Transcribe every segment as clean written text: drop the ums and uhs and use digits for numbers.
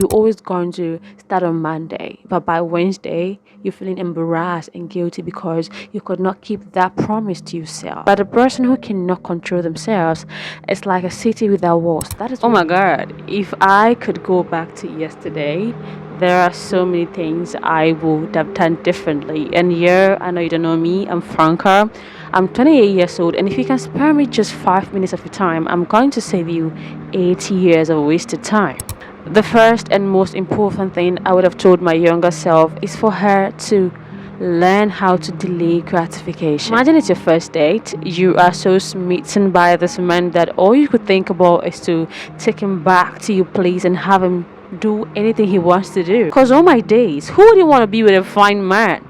You're always going to start on Monday, but by Wednesday, you're feeling embarrassed and guilty because you could not keep that promise to yourself. But a person who cannot control themselves is like a city without walls. That is, oh my God, if I could go back to yesterday, there are so many things I would have done differently. And here, I know you don't know me, I'm Franca. I'm 28 years old, and if you can spare me just 5 minutes of your time, I'm going to save you 80 years of wasted time. The first and most important thing I would have told my younger self is for her to learn how to delay gratification. Imagine it's your first date. You are so smitten by this man that all you could think about is to take him back to your place and have him do anything he wants to do. Because all my days, who wouldn't want to be with a fine man?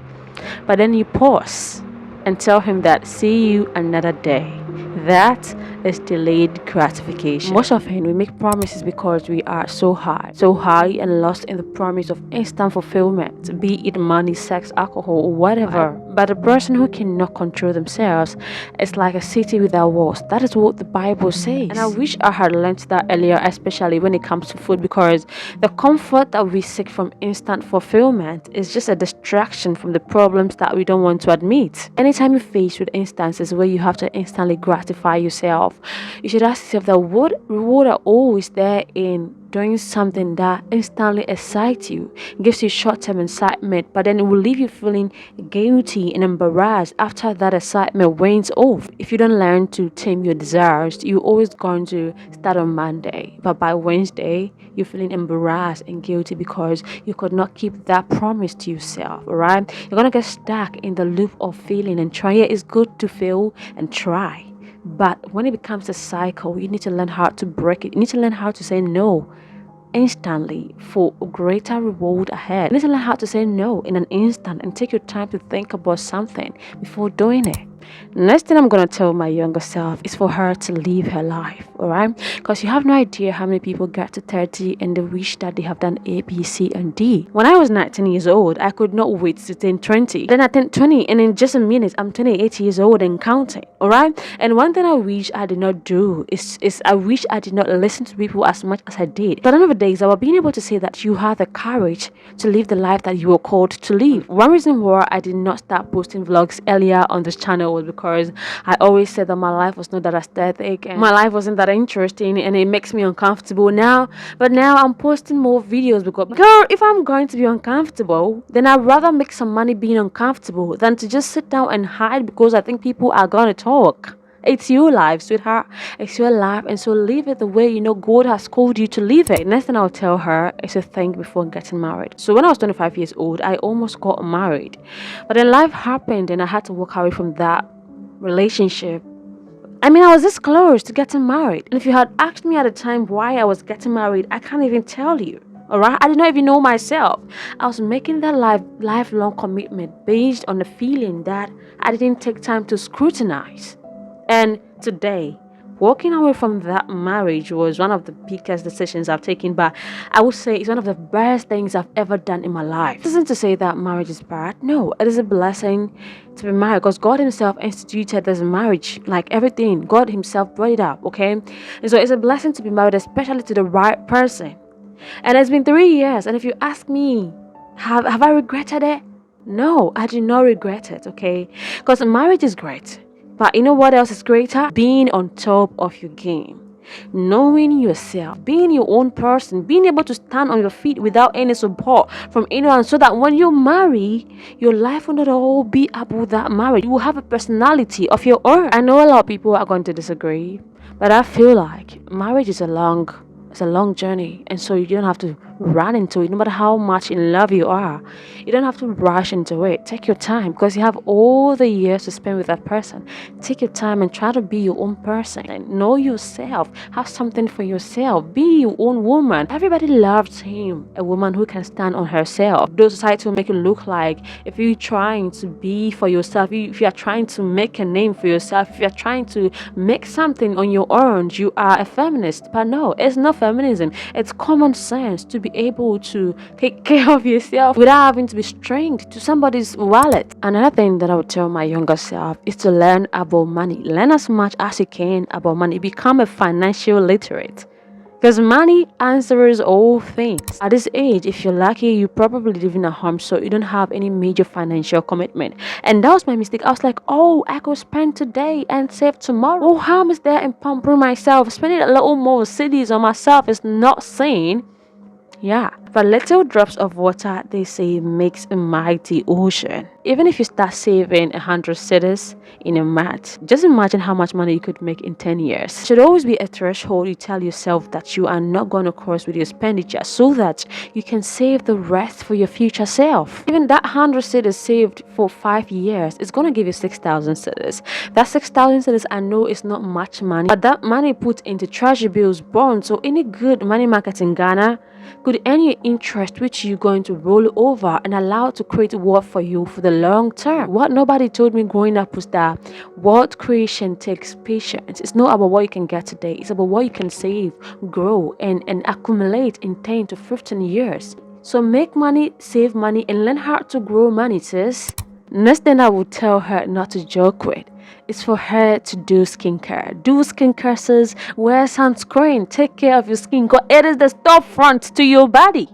But then you pause and tell him that see you another day. That is delayed gratification. Most often we make promises because we are so high and lost in the promise of instant fulfillment, be it money, sex, alcohol, or whatever. But a person who cannot control themselves is like a city without walls. That is what the Bible says. And I wish I had learned that earlier, especially when it comes to food, because the comfort that we seek from instant fulfillment is just a distraction from the problems that we don't want to admit. Anytime you're faced with instances where you have to instantly gratify yourself, you should ask yourself that what reward are always there in doing something that instantly excites you, gives you short-term excitement, but then it will leave you feeling guilty and embarrassed after that excitement wanes off. If you don't learn to tame your desires, you're always going to start on Monday, but by Wednesday, you're feeling embarrassed and guilty because you could not keep that promise to yourself, alright? You're gonna get stuck in the loop of feeling and trying. It's good to fail and try. But when it becomes a cycle, you need to learn how to break it. You need to learn how to say no instantly for a greater reward ahead. You need to learn how to say no in an instant and take your time to think about something before doing it. Next thing I'm gonna tell my younger self is for her to live her life, alright? Because you have no idea how many people get to 30 and they wish that they have done A, B, C, and D. When I was 19 years old, I could not wait to turn 20. Then I turned 20, and in just a minute, I'm 28 years old and counting, alright? And one thing I wish I did not do is I wish I did not listen to people as much as I did. But at the end of the day, it's about being able to say that you have the courage to live the life that you were called to live. One reason why I did not start posting vlogs earlier on this channel was because I always said that my life was not that aesthetic and my life wasn't that interesting, and it makes me uncomfortable now. But now I'm posting more videos because, girl, if I'm going to be uncomfortable, then I'd rather make some money being uncomfortable than to just sit down and hide because I think people are gonna talk. It's your life, sweetheart. It's your life, and so live it the way you know God has called you to live it. Next thing I'll tell her is to think before getting married. So when I was 25 years old, I almost got married. But then life happened and I had to walk away from that relationship. I mean, I was this close to getting married. And if you had asked me at the time why I was getting married, I can't even tell you. Alright, I did not even know myself. I was making that lifelong commitment based on the feeling that I didn't take time to scrutinize. And today, walking away from that marriage was one of the biggest decisions I've taken, but I would say it's one of the best things I've ever done in my life. This isn't to say that marriage is bad. No, it is a blessing to be married because God Himself instituted this marriage, like everything. God Himself brought it up, okay? And so it's a blessing to be married, especially to the right person. And it's been 3 years, and if you ask me, have I regretted it? No, I do not regret it, okay? Because marriage is great. But you know what else is greater? Being on top of your game. Knowing yourself, being your own person, being able to stand on your feet without any support from anyone, so that when you marry, your life will not all be about that marriage. You will have a personality of your own. I know a lot of people are going to disagree, but I feel like marriage is a long journey, and so you don't have to run into it. No matter how much in love you are, you don't have to rush into it. Take your time because you have all the years to spend with that person. Take your time and try to be your own person and know yourself. Have something for yourself. Be your own woman. Everybody loves a woman who can stand on herself. Those society will make it look like if you're trying to be for yourself, if you're trying to make a name for yourself, if you're trying to make something on your own, you are a feminist. But no, it's not feminism. It's common sense to be able to take care of yourself without having to be strained to somebody's wallet. Another thing that I would tell my younger self is to learn about money. Learn as much as you can about money. Become a financial literate. Because money answers all things. At this age, if you're lucky, you probably live in a home, so you don't have any major financial commitment. And that was my mistake. I was like, oh, I could spend today and save tomorrow. Oh, harm is there in pampering myself? Spending a little more cities on myself is not sin. Yeah, but little drops of water, they say, makes a mighty ocean. Even if you start saving 100 cedis in a month, just imagine how much money you could make in 10 years. It should always be a threshold you tell yourself that you are not going to cross with your expenditure, so that you can save the rest for your future self. Even that 100 cedis saved for 5 years is going to give you 6,000 cedis. That 6,000 cedis, I know, is not much money, but that money put into treasury bills, bonds, or any good money market in Ghana could earn you interest, which you're going to roll over and allow to create wealth for you for the long term. What nobody told me growing up was that wealth creation takes patience. It's not about what you can get today, it's about what you can save, grow, and accumulate in 10 to 15 years. So make money, save money, and learn how to grow money, sis. Next thing I would tell her not to joke with is for her to do skincare. Do skincare, sis. Wear sunscreen. Take care of your skin, because it is the storefront to your body.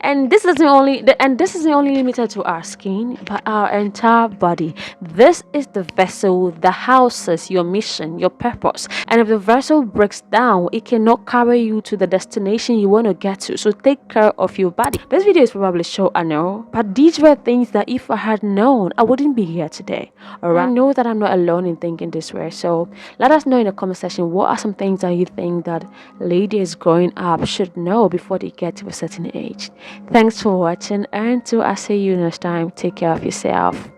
And this isn't only limited to our skin, but our entire body. This is the vessel that houses your mission, your purpose. And if the vessel breaks down, it cannot carry you to the destination you want to get to. So take care of your body. This video is probably short, I know, but these were things that if I had known, I wouldn't be here today. Alright, I know that I'm not alone in thinking this way. So let us know in the comment section, what are some things that you think that ladies growing up should know before they get to a certain age. Thanks for watching, and until I see you next time, take care of yourself.